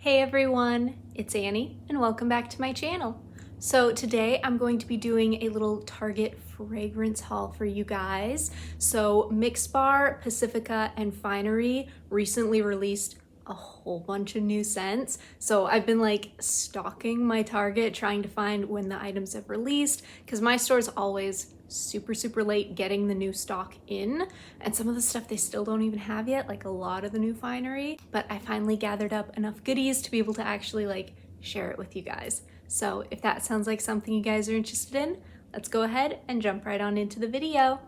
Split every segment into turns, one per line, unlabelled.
Hey everyone, it's Annie and welcome back to my channel. So today I'm going to be doing a little Target fragrance haul for you guys. So Mix Bar, Pacifica, and Finery recently released a whole bunch of new scents. So I've been like stalking my Target trying to find when the items have released because my store is always super late getting the new stock in, and some of the stuff they still don't even have yet, like a lot of the new Finery, but I finally gathered up enough goodies to be able to actually like share it with you guys. So if that sounds like something you guys are interested in, let's go ahead and jump right on into the video.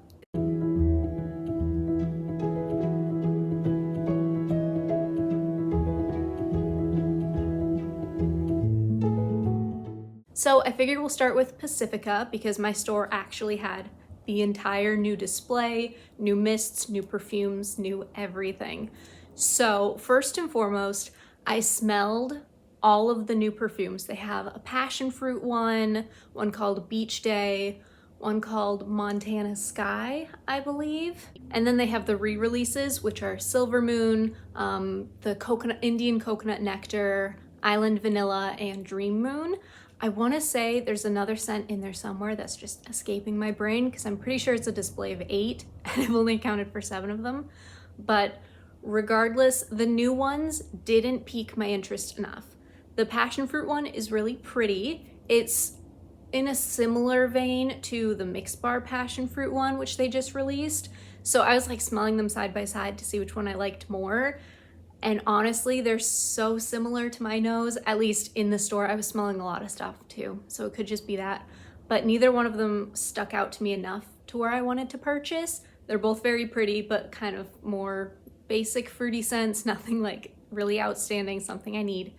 So I figured we'll start with Pacifica because my store actually had the entire new display, new mists, new perfumes, new everything. So first and foremost, I smelled all of the new perfumes. They have a passion fruit one called Beach Day, one called Montana Sky, I believe. And then they have the re-releases, which are Silver Moon, the Indian Coconut Nectar, Island Vanilla, and Dream Moon. I want to say there's another scent in there somewhere that's just escaping my brain because I'm pretty sure it's a display of 8 and I've only accounted for 7 of them. But regardless, the new ones didn't pique my interest enough. The passion fruit one is really pretty. It's in a similar vein to the Mix Bar passion fruit one, which they just released. So I was like smelling them side by side to see which one I liked more. And honestly, they're so similar to my nose, at least in the store. I was smelling a lot of stuff too, so it could just be that. But neither one of them stuck out to me enough to where I wanted to purchase. They're both very pretty, but kind of more basic fruity scents, nothing like really outstanding, something I need.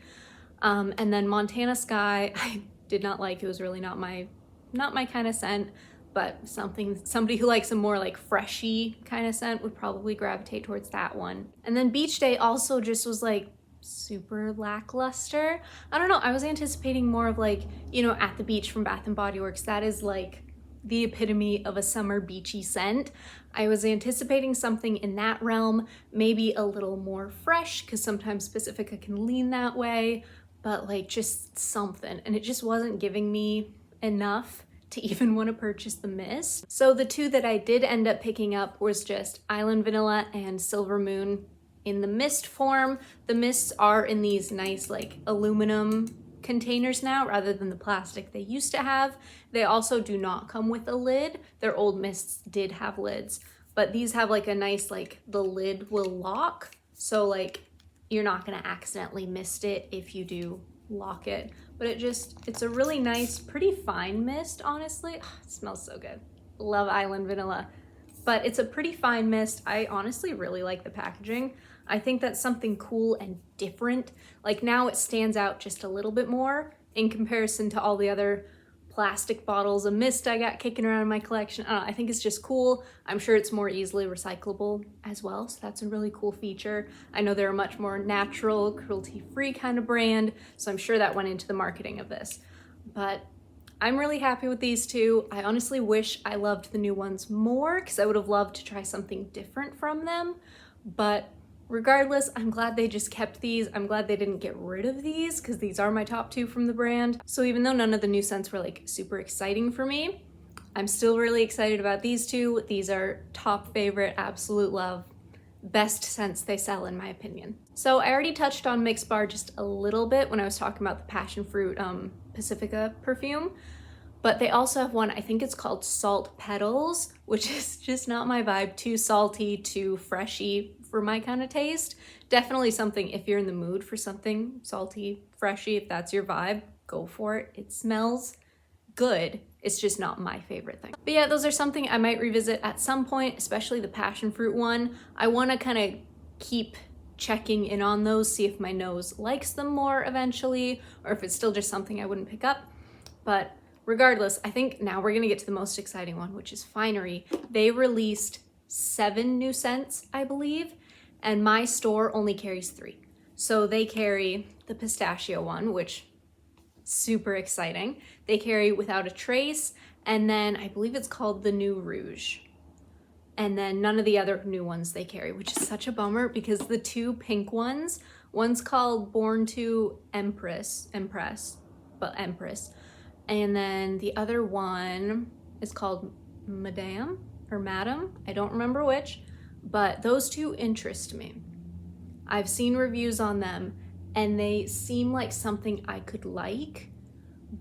And then Montana Sky, I did not like. It was really not my kind of scent. But somebody who likes a more like freshy kind of scent would probably gravitate towards that one. And then Beach Day also just was like super lackluster. I don't know, I was anticipating more of like, you know, At the Beach from Bath & Body Works. That is like the epitome of a summer beachy scent. I was anticipating something in that realm, maybe a little more fresh, because sometimes Pacifica can lean that way, but like just something. And it just wasn't giving me enough to even want to purchase the mist. So the two that I did end up picking up was just Island Vanilla and Silver Moon in the mist form. The mists are in these nice like aluminum containers now rather than the plastic they used to have. They also do not come with a lid. Their old mists did have lids, but these have like a nice like the lid will lock. So like you're not gonna accidentally mist it if you do lock it. But it's a really nice, pretty fine mist, honestly. Oh, it smells so good. Love Island Vanilla. But it's a pretty fine mist. I honestly really like the packaging. I think that's something cool and different. Like now it stands out just a little bit more in comparison to all the other plastic bottles of mist I got kicking around in my collection. I don't know, I think it's just cool. I'm sure it's more easily recyclable as well, so that's a really cool feature. I know they're a much more natural, cruelty-free kind of brand, so I'm sure that went into the marketing of this. But I'm really happy with these two. I honestly wish I loved the new ones more because I would have loved to try something different from them, but regardless, I'm glad they just kept these. I'm glad they didn't get rid of these because these are my top 2 from the brand. So even though none of the new scents were like super exciting for me, I'm still really excited about these two. These are top favorite, absolute love, best scents they sell in my opinion. So I already touched on Mix Bar just a little bit when I was talking about the passion fruit Pacifica perfume, but they also have one, I think it's called Salt Petals, which is just not my vibe. Too salty, too freshy for my kind of taste. Definitely something, if you're in the mood for something salty, freshy, if that's your vibe, go for it. It smells good. It's just not my favorite thing. But yeah, those are something I might revisit at some point, especially the passion fruit one. I want to kind of keep checking in on those, see if my nose likes them more eventually, or if it's still just something I wouldn't pick up. But regardless, I think now we're gonna get to the most exciting one, which is Finery. They released 7 new scents, I believe, and my store only carries 3. So they carry the Pistachio one, which super exciting. They carry Without a Trace, and then I believe it's called the New Rouge. And then none of the other new ones they carry, which is such a bummer because the 2 pink ones One's called Born to Empress, but Empress. And then the other one is called Madame or Madam. I don't remember which, but those two interest me. I've seen reviews on them and they seem like something I could like,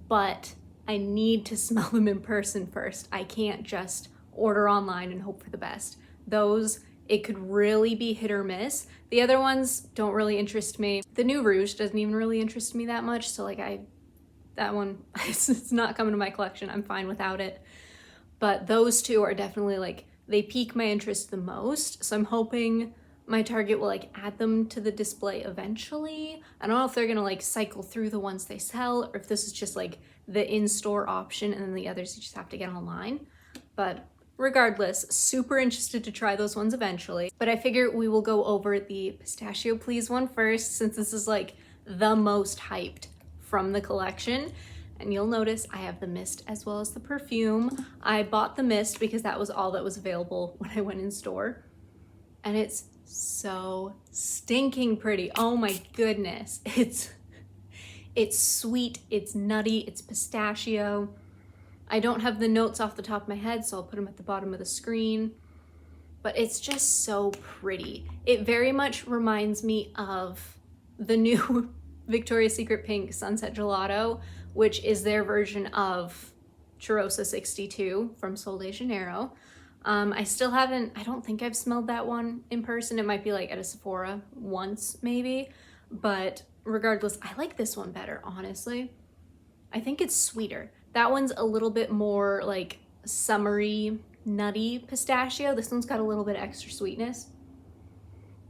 but I need to smell them in person first. I can't just order online and hope for the best. Those, it could really be hit or miss. The other ones don't really interest me. The New Rouge doesn't even really interest me that much. So like that one, it's not coming to my collection. I'm fine without it. But those two are definitely like, they pique my interest the most. So I'm hoping my Target will like add them to the display eventually. I don't know if they're gonna like cycle through the ones they sell or if this is just like the in-store option and then the others you just have to get online. But regardless, super interested to try those ones eventually. But I figure we will go over the Pistachio Please one first, since this is like the most hyped from the collection. And you'll notice I have the mist as well as the perfume. I bought the mist because that was all that was available when I went in store. And it's so stinking pretty. Oh my goodness. It's sweet, it's nutty, it's pistachio. I don't have the notes off the top of my head, so I'll put them at the bottom of the screen. But it's just so pretty. It very much reminds me of the new Victoria's Secret Pink Sunset Gelato, which is their version of Cheirosa 62 from Sol de Janeiro. I still haven't, I don't think I've smelled that one in person. It might be like at a Sephora once maybe, but regardless, I like this one better, honestly. I think it's sweeter. That one's a little bit more like summery, nutty pistachio. This one's got a little bit extra sweetness,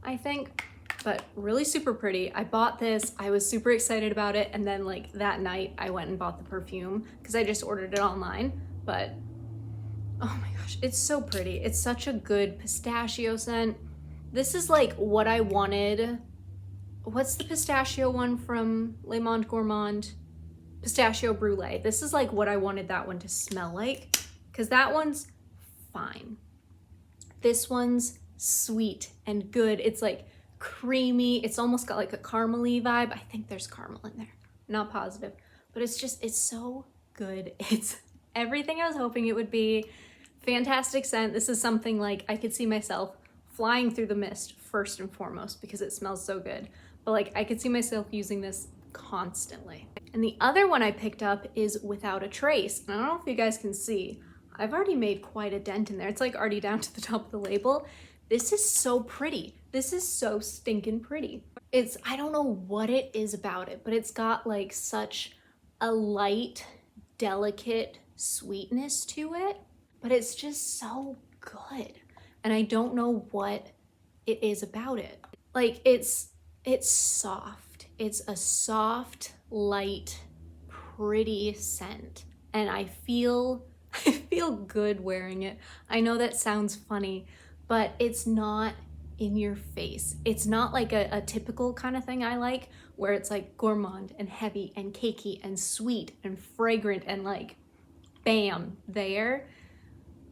I think, but really super pretty. I bought this, I was super excited about it, and then like that night I went and bought the perfume because I just ordered it online, but oh my gosh, it's so pretty. It's such a good pistachio scent. This is like what I wanted. What's the pistachio one from Le Monde Gourmand? Pistachio Brulee. This is like what I wanted that one to smell like, because that one's fine. This one's sweet and good. It's like creamy. It's almost got like a caramely vibe. I think there's caramel in there. Not positive, but it's just, it's so good. It's everything I was hoping it would be. Fantastic scent. This is something like I could see myself flying through the mist first and foremost because it smells so good. But like I could see myself using this constantly. And the other one I picked up is Without a Trace. And I don't know if you guys can see, I've already made quite a dent in there. It's like already down to the top of the label. This is so pretty. This is so stinking pretty. It's, I don't know what it is about it, but it's got like such a light, delicate sweetness to it, but it's just so good. And I don't know what it is about it. Like it's soft. It's a soft, light, pretty scent. And I feel good wearing it. I know that sounds funny, but it's not in your face. It's not like a typical kind of thing I like, where it's like gourmand and heavy and cakey and sweet and fragrant and like, bam, there.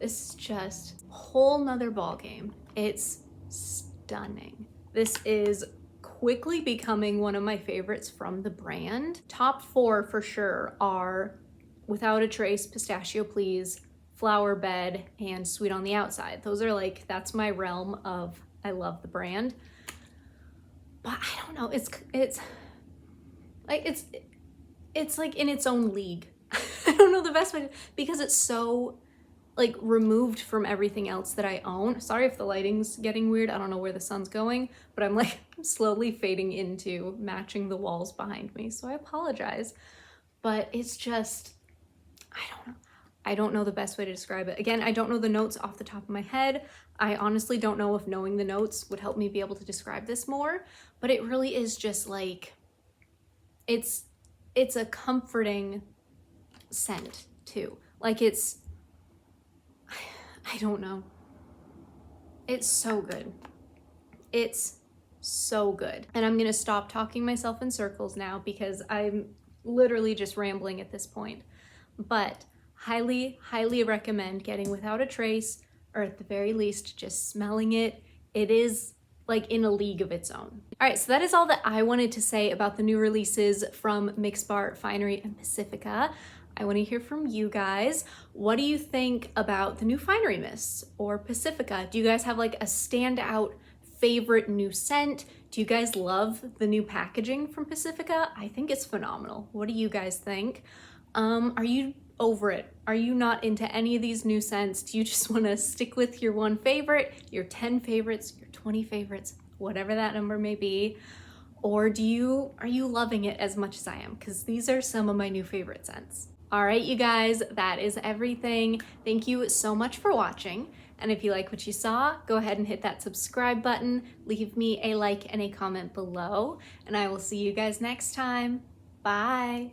This is just a whole nother ball game. It's stunning. This is quickly becoming one of my favorites from the brand. Top 4 for sure are Without a Trace, Pistachio Please, Flower Bed, and Sweet on the Outside. Those are like, that's my realm of, I love the brand. But I don't know, it's like in its own league. I don't know the best way to, because it's so like removed from everything else that I own. Sorry if the lighting's getting weird. I don't know where the sun's going, but I'm like slowly fading into matching the walls behind me. So I apologize, but it's just, I don't know the best way to describe it. Again, I don't know the notes off the top of my head. I honestly don't know if knowing the notes would help me be able to describe this more, but it really is just like, it's a comforting scent too. Like it's, I don't know. It's so good. It's so good. And I'm gonna stop talking myself in circles now because I'm literally just rambling at this point. But highly, highly recommend getting Without a Trace, or at the very least, just smelling it. It is like in a league of its own. All right, so that is all that I wanted to say about the new releases from Mix Bar, Finery, and Pacifica. I want to hear from you guys. What do you think about the new Finery Mists or Pacifica? Do you guys have like a standout favorite new scent? Do you guys love the new packaging from Pacifica? I think it's phenomenal. What do you guys think? Are you over it? Are you not into any of these new scents? Do you just want to stick with your one favorite, your 10 favorites, your 20 favorites, whatever that number may be? Or are you loving it as much as I am? Because these are some of my new favorite scents. All right, you guys, that is everything. Thank you so much for watching. And if you like what you saw, go ahead and hit that subscribe button, leave me a like and a comment below, and I will see you guys next time. Bye.